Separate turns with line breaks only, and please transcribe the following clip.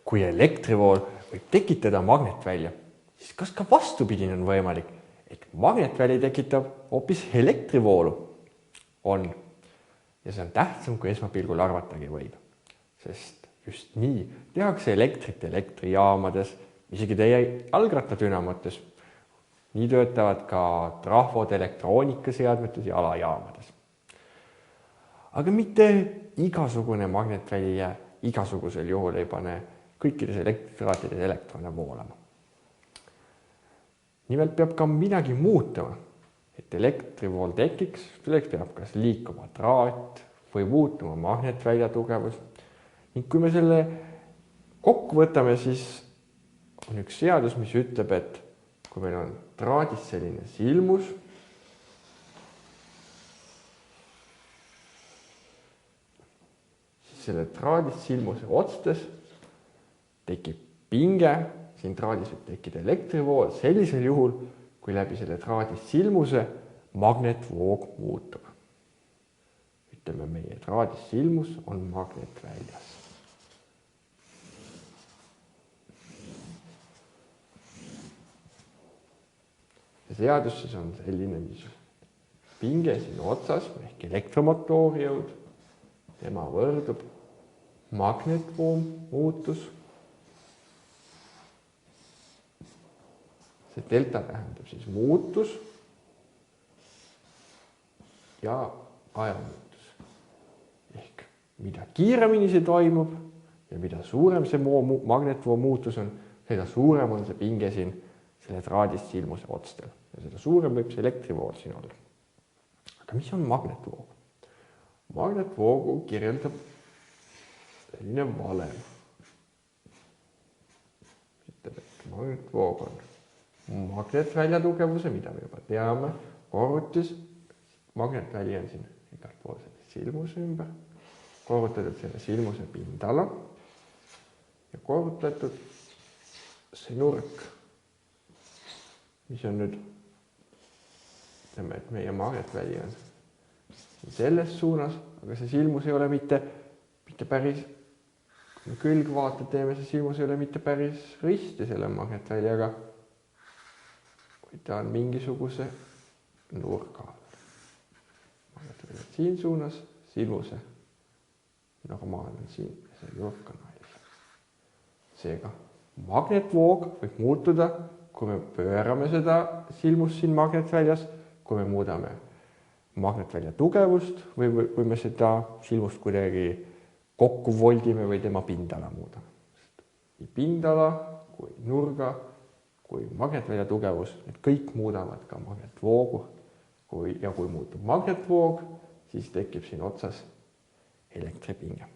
kui elektrivool võib tekitada magnetvälja, siis kas ka vastupidine on võimalik, et magnetväli tekitab hoopis elektrivoolu? On. Ja see on tähtsam, kui esmapilgul arvatagi võib. Sest just nii tehakse elektrit elektrijaamades, isegi teie jalgrattatünamotes. Nii töötavad ka trahvod elektroonikaseadmetes ja alajaamades. Aga mitte igasugune magnetväli igasugusel juhul ei pane kõikides elektritraatides elektrone voolama. Nimelt peab ka midagi muutuma, et elektrivool tekiks, selleks peab kas liikuma traat või muutuma magnetvälja tugevus. Ning kui me selle kokku võtame, siis on üks seadus, mis ütleb, et kui meil on traadis selline silmus, siis selle traadis silmuse otstes tekib pinge, siin traadis võib tekkida elektrivool sellisel juhul, kui läbi selle traadis silmuse magnetvoog muutub. Ütleme, meie traadis silmus on magnetväljas. Ja seadus siis on selline, mis pinge siin otsas ehk elektromotoori jõud, tema võrdub magnetvoo muutus. See delta tähendab siis muutus ja ajamuutus. Ehk mida kiiremini see toimub ja mida suurem see magnetvoo muutus on, seda suurem on see pinge siin selle traadist silmuse otstel. Ja seda suurem võib see elektrivool siin olla. Aga mis on magnetvoog? Magnetvoogu kirjeldab selline valem. Ütleb, et magnetvoog on magnetvälja tugevuse, mida me juba teame, korrutis. Magnetväli on siin igalt pool selle silmuse ümber, korrutatud selle silmuse pindala ja korrutatud see nurk, mis on nüüd, ütleme, et meie magnetväli on selles suunas, aga see silmus ei ole mitte päris, kui me külgvaate teeme, see silmus ei ole mitte päris risti selle magnetväliga, kui ta on mingisuguse nurga all. Magnetväli on siin suunas, silmuse normaal on siin ja see nurk on all. Seega magnetvoog võib muutuda, kui me pöörame seda silmust siin magnetväljas, kui me muudame magnetvälja tugevust või me seda silmust kuidagi kokku voldime või tema pindala muudame. Nii pindala kui nurga kui magnetvälja tugevus, need kõik muudavad ka magnetvoogu ja kui muutub magnetvoog, siis tekib siin otsas elektripinge.